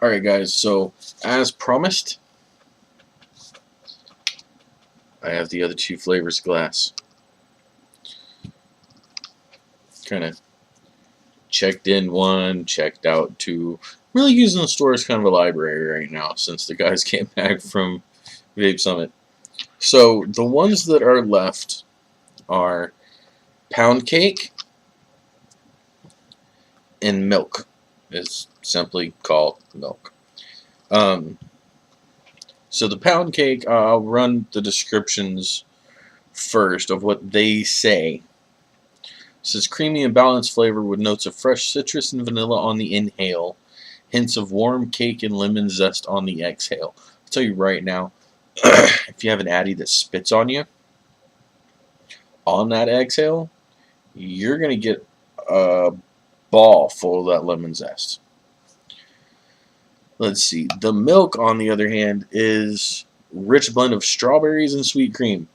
Alright guys, so as promised, I have the other two flavors of Glas. Kind of checked in one, checked out two. Really using the store as kind of a library right now since the guys came back from Vape Summit. So the ones that are left are Poundcake and milk. It's simply called milk. Um, so the Poundcake, I'll run the descriptions first of what they say. It says creamy and balanced flavor with notes of fresh citrus and vanilla on the inhale, hints of warm cake and lemon zest on the exhale. I'll tell you right now, if you have an Addy that spits on you on that exhale, you're gonna get a ball full of that lemon zest. Let's see. The milk, on the other hand, is rich blend of strawberries and sweet cream.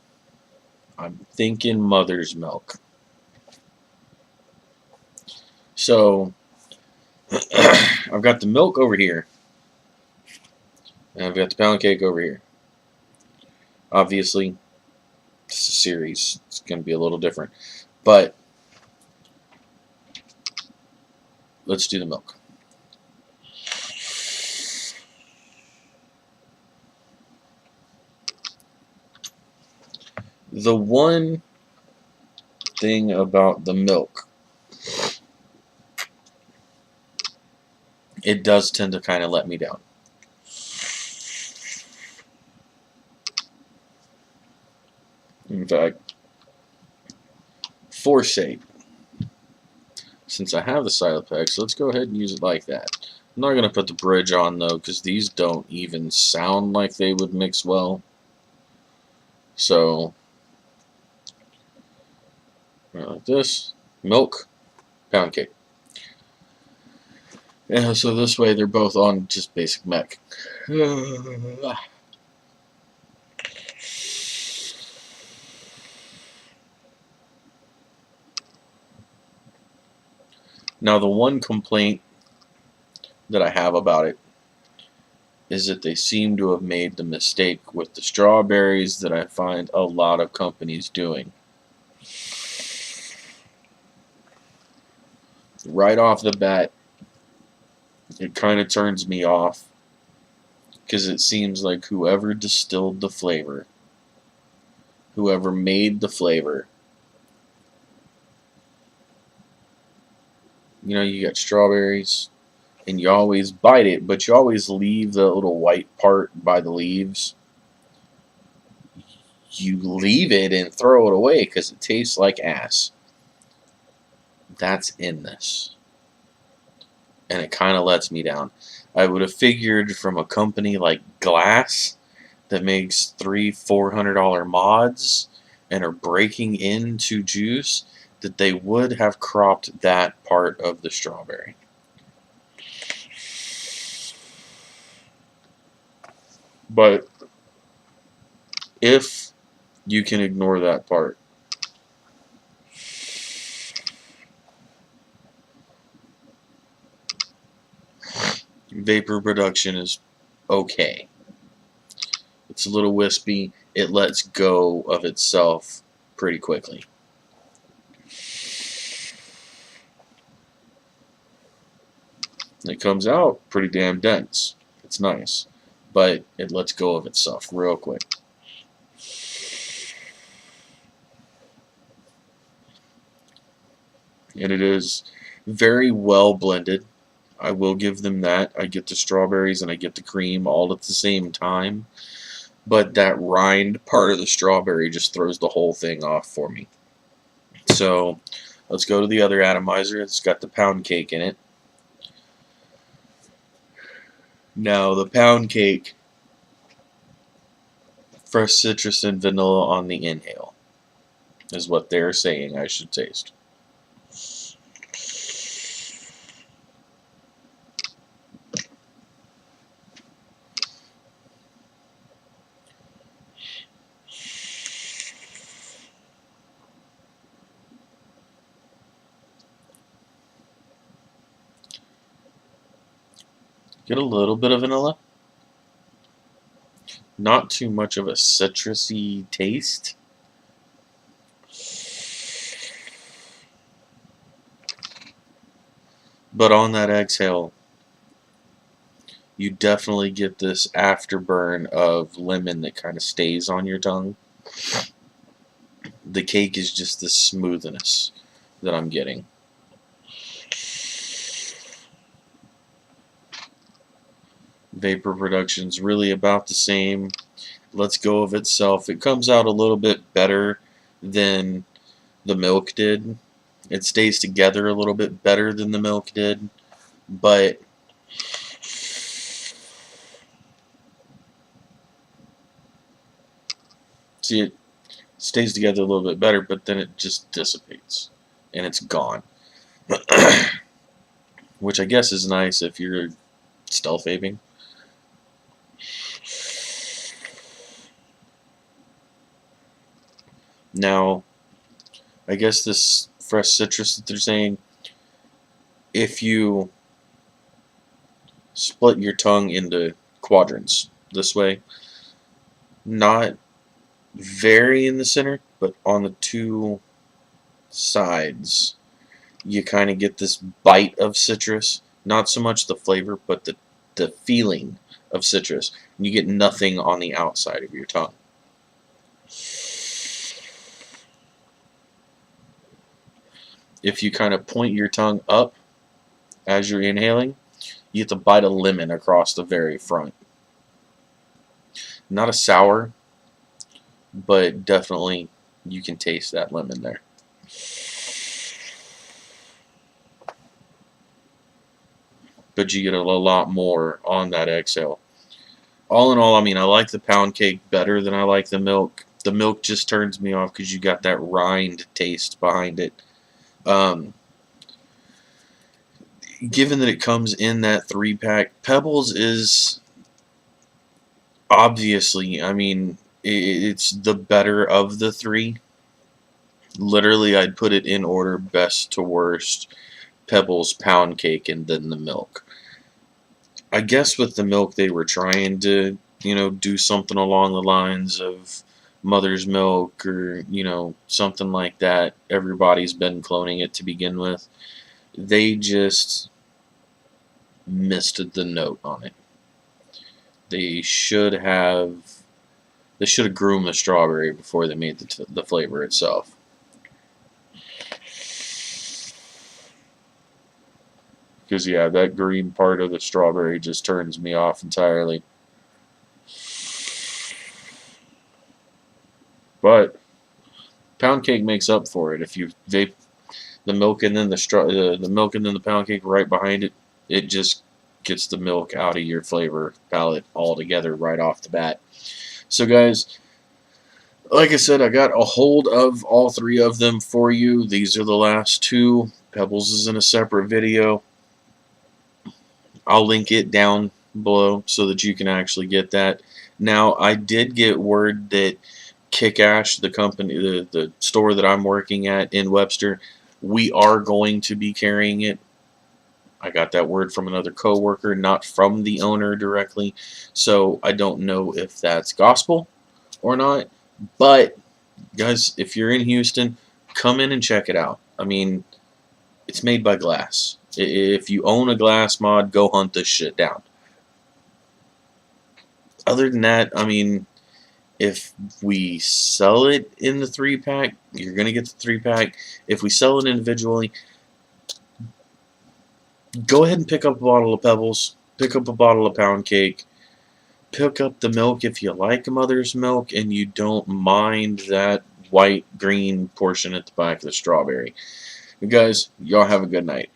I'm thinking mother's milk. So I've got the milk over here, and I've got the pound cake over here. Obviously, it's a series. It's going to be a little different. But let's do the milk. The one thing about the milk, it does tend to kind of let me down. In fact, for sake, since I have the Silopex, let's go ahead and use it like that. I'm not going to put the bridge on though, because these don't even sound like they would mix well. So, like this, milk, pound cake. Yeah, so this way they're both on just basic mech. Now the one complaint that I have about it is that they seem to have made the mistake with the strawberries that I find a lot of companies doing. Right off the bat, it kind of turns me off because it seems like whoever distilled the flavor, whoever made the flavor, you know, you got strawberries and you always bite it, but you always leave the little white part by the leaves. You leave it and throw it away because it tastes like ass. That's in this. And it kind of lets me down. I would have figured from a company like Glas that makes $300-400 mods and are breaking into juice that they would have cropped that part of the strawberry. But if you can ignore that part, vapor production is okay. It's a little wispy. It lets go of itself pretty quickly. It comes out pretty damn dense. It's nice, but it lets go of itself real quick. And it is very well blended. I will give them that. I get the strawberries and I get the cream all at the same time. But that rind part of the strawberry just throws the whole thing off for me. So let's go to the other atomizer. It's got the pound cake in it. Now the pound cake, fresh citrus and vanilla on the inhale, is what they're saying I should taste. Get a little bit of vanilla. Not too much of a citrusy taste. But on that exhale, you definitely get this afterburn of lemon that kind of stays on your tongue. The cake is just the smoothness that I'm getting. Vapor production's really about the same. Lets go of itself. It comes out a little bit better than the milk did. It stays together a little bit better than the milk did, but see, it stays together a little bit better, but then it just dissipates and it's gone. Which I guess is nice if you're stealth vaping. Now, I guess this fresh citrus that they're saying, if you split your tongue into quadrants this way, not very in the center, but on the two sides, you kind of get this bite of citrus. Not so much the flavor, but the feeling of citrus. And you get nothing on the outside of your tongue. If you kind of point your tongue up as you're inhaling, you get the bite of lemon across the very front. Not a sour, but definitely you can taste that lemon there. But you get a lot more on that exhale. All in all, I mean, I like the pound cake better than I like the milk. The milk just turns me off because you got that rind taste behind it. Given that it comes in that 3-pack, Pebbles is obviously, I mean, it's the better of the three. Literally, I'd put it in order best to worst: Pebbles, pound cake, and then the milk. I guess with the milk they were trying to, do something along the lines of mother's milk or, something like that. Everybody's been cloning it to begin with. They just missed the note on it. They should have groomed the strawberry before they made the flavor itself. Because, yeah, that green part of the strawberry just turns me off entirely. But pound cake makes up for it. If you vape the milk and then the milk and then the pound cake right behind it, it just gets the milk out of your flavor palette altogether right off the bat. So, guys, like I said, I got a hold of all three of them for you. These are the last two. Pebbles is in a separate video. I'll link it down below so that you can actually get that. Now, I did get word that Kickash, the company, the store that I'm working at in Webster, we are going to be carrying it. I got that word from another coworker, not from the owner directly. So I don't know if that's gospel or not. But, guys, if you're in Houston, come in and check it out. I mean, it's made by Glas. If you own a Glas mod, go hunt this shit down. Other than that, I mean, if we sell it in the 3-pack, you're going to get the 3-pack. If we sell it individually, go ahead and pick up a bottle of Pebbles. Pick up a bottle of pound cake. Pick up the milk if you like mother's milk and you don't mind that white-green portion at the back of the strawberry. You guys, y'all have a good night.